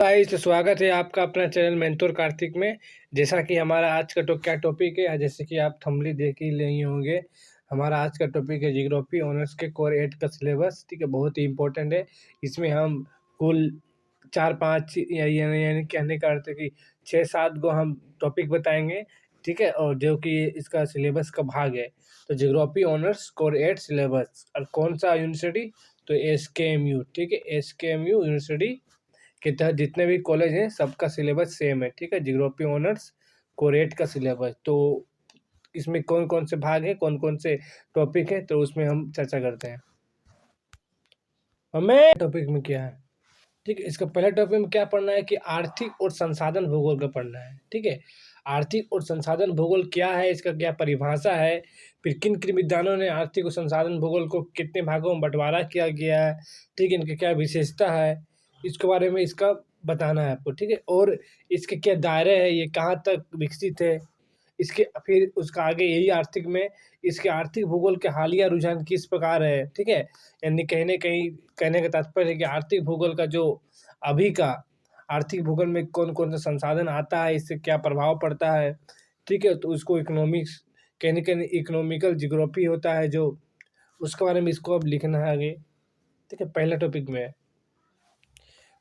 Guys, तो स्वागत है आपका अपना चैनल मेंटोर कार्तिक में। जैसा कि हमारा आज का क्या टॉपिक है, जैसे कि आप थंबनेल देख ही लिए होंगे। हमारा आज का टॉपिक है जियोग्राफी ऑनर्स के कोर 8 का सिलेबस। ठीक है, बहुत ही इंपॉर्टेंट है। इसमें हम कुल 4-5 यानी कहने का अर्थ है कि 6-7 गो हम टॉपिक बताएंगे। ठीक है, और जो कि इसका सिलेबस का भाग है। तो जियोग्राफी ऑनर्स कोर 8 सिलेबस और कौन सा यूनिवर्सिटी, तो SKMU। ठीक है, SKMU यूनिवर्सिटी के तहत जितने भी कॉलेज हैं सबका सिलेबस सेम है। ठीक है, जियोग्राफी ऑनर्स कोर 8 का सिलेबस। तो इसमें कौन कौन से भाग है, कौन कौन से टॉपिक है, तो उसमें हम चर्चा करते हैं। हमें टॉपिक में क्या है, ठीक है, इसका पहले टॉपिक में क्या पढ़ना है कि आर्थिक और संसाधन भूगोल का पढ़ना है। ठीक है, आर्थिक और संसाधन भूगोल क्या है, इसका क्या परिभाषा है, फिर किन किन विद्वानों ने आर्थिक और संसाधन भूगोल को कितने भागों में बंटवारा किया गया है। ठीक है, इनकी क्या विशेषता है, इसके बारे में इसका बताना है आपको। ठीक है, और इसके क्या दायरे है, ये कहाँ तक विकसित है, इसके फिर उसका आगे यही आर्थिक में इसके आर्थिक भूगोल के हालिया रुझान किस प्रकार है। ठीक है, यानी कहने का तात्पर्य है कि आर्थिक भूगोल का जो अभी का आर्थिक भूगोल में कौन कौन सा संसाधन आता है, इससे क्या प्रभाव पड़ता है। ठीक है, तो उसको इकोनॉमिक्स कहने इकोनॉमिकल जियोग्राफी होता है जो, उसके बारे में इसको अब लिखना है आगे। ठीक है, पहला टॉपिक में है।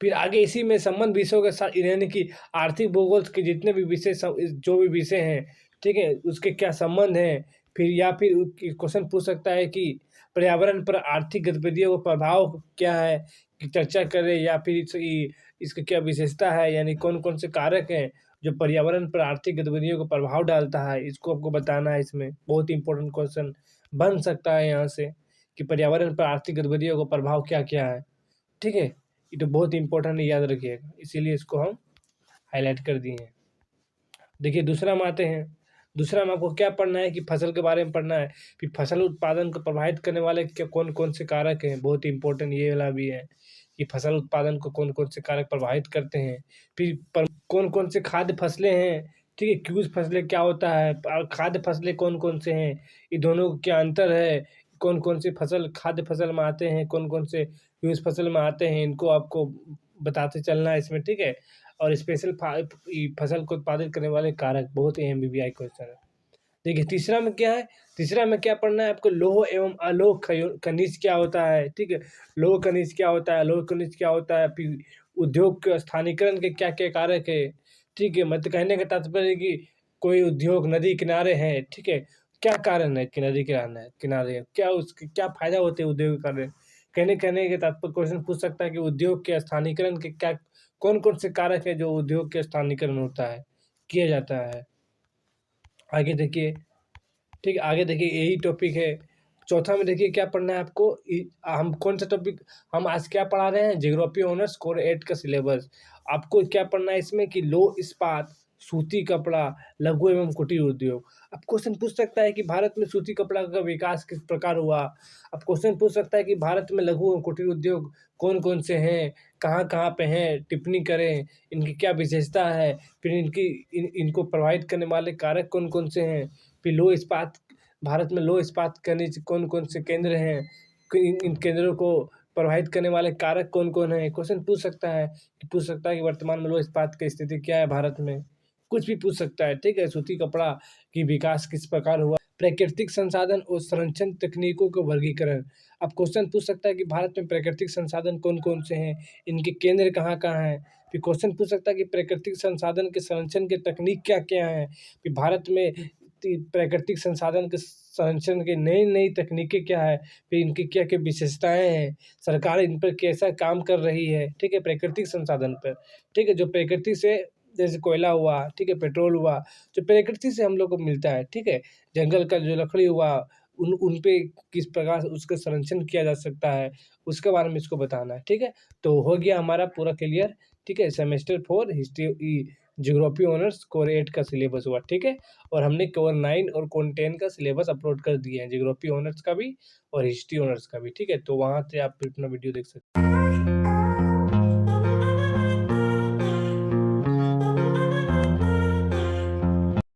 फिर आगे इसी में संबंध विषयों के साथ यानी कि आर्थिक भूगोल के जितने भी विषय जो भी विषय हैं, ठीक है, उसके क्या संबंध हैं। फिर या फिर क्वेश्चन पूछ सकता है कि पर्यावरण पर आर्थिक गतिविधियों का प्रभाव क्या है, कि चर्चा करें, या फिर इसकी क्या विशेषता है, यानी कौन कौन से कारक हैं जो पर्यावरण पर आर्थिक गतिविधियों को प्रभाव डालता है, इसको आपको बताना है। इसमें बहुत इंपॉर्टेंट क्वेश्चन बन सकता है यहाँ से कि पर्यावरण पर आर्थिक गतिविधियों का प्रभाव क्या क्या है। ठीक है, ये तो बहुत इंपॉर्टेंट है, याद रखिएगा, इसीलिए इसको हम हाईलाइट कर दिए हैं। देखिए, दूसरा में आते हैं। दूसरा में आपको क्या पढ़ना है कि फसल के बारे में पढ़ना है। फिर फसल उत्पादन को प्रभावित करने वाले क्या कौन कौन से कारक हैं, बहुत इंपॉर्टेंट ये वाला भी है कि फसल उत्पादन को कौन कौन से कारक प्रभावित करते हैं। फिर कौन कौन से खाद्य फसलें हैं। ठीक है, क्यूज फसलें क्या होता है और खाद्य फसलें कौन कौन से हैं, ये दोनों का क्या अंतर है, कौन कौन सी फसल खाद्य फसल में आते हैं, कौन कौन से क्यूज फसल में आते हैं, इनको आपको बताते चलना है इसमें। ठीक है, और स्पेशल फसल को उत्पादित करने वाले कारक, बहुत ही MBBI क्वेश्चन है। देखिए, तीसरा में क्या है, तीसरा में क्या पढ़ना है आपको, लौह एवं अलोह खनिज क्या होता है। ठीक है, लौह खनिज क्या होता है, अलोह खनिज क्या होता है, फिर उद्योग के स्थानीकरण के क्या क्या कारक है। ठीक है, मतलब कहने का तात्पर्य है कि कोई उद्योग नदी किनारे है, ठीक है, क्या कारण है कि नदी किनारे किनारे क्या उसके क्या फायदा होते हैं उद्योग के कारण। कहने के तात्पर्य क्वेश्चन पूछ सकता है कि उद्योग के स्थानीकरण के क्या कौन कौन से कारक है जो उद्योग के स्थानीकरण होता है, किया जाता है। आगे देखिए, ठीक है, आगे देखिए यही टॉपिक है। चौथा में देखिए क्या पढ़ना है आपको, हम कौन सा टॉपिक हम आज क्या पढ़ा रहे हैं, जियोग्राफी ऑनर्स कोर 8 का सिलेबस। आपको क्या पढ़ना है इसमें कि लौह इस्पात, सूती कपड़ा, लघु एवं कुटीर उद्योग। अब क्वेश्चन पूछ सकता है कि भारत में सूती कपड़ा का विकास किस प्रकार हुआ। अब क्वेश्चन पूछ सकता है कि भारत में लघु एवं कुटीर उद्योग कौन कौन से हैं, कहाँ कहाँ पे हैं, टिप्पणी करें, इनकी क्या विशेषता है, फिर इनको प्रभावित करने वाले कारक कौन कौन से हैं। फिर लौह इस्पात, भारत में लौह इस्पात खनिज कौन कौन से केंद्र हैं, इन केंद्रों को प्रभावित करने वाले कारक कौन कौन है। क्वेश्चन पूछ सकता है कि वर्तमान में लौह इस्पात की स्थिति क्या है भारत में, कुछ भी पूछ सकता है। ठीक है, सूती कपड़ा की विकास किस प्रकार हुआ, प्राकृतिक संसाधन और संरक्षण तकनीकों का वर्गीकरण। अब क्वेश्चन पूछ सकता है कि भारत में प्राकृतिक संसाधन कौन कौन से हैं, इनके केंद्र कहाँ कहाँ हैं। फिर क्वेश्चन पूछ सकता है कि प्राकृतिक संसाधन के संरक्षण की तकनीक क्या क्या है। फिर भारत में प्राकृतिक संसाधन के संरक्षण की नई नई तकनीकें क्या है, फिर इनकी क्या क्या विशेषताएं हैं, सरकार इन पर कैसा काम कर रही है। ठीक है, प्राकृतिक संसाधन पर। ठीक है, जो प्रकृति से, जैसे कोयला हुआ, ठीक है, पेट्रोल हुआ, जो प्रकृति से हम लोग को मिलता है। ठीक है, जंगल का जो लकड़ी हुआ, उन पे किस प्रकार से उसका संरक्षण किया जा सकता है, उसके बारे में इसको बताना है। ठीक है, तो हो गया हमारा पूरा क्लियर। ठीक है, semester 4 history geography honours core 8 का सिलेबस हुआ। ठीक है, और हमने कोर 9 और कोर 10 का सिलेबस अपलोड कर दिए हैं, जियोग्राफी ऑनर्स का भी और हिस्ट्री ऑनर्स का भी। ठीक है, तो वहाँ से आप अपना वीडियो देख सकते हैं।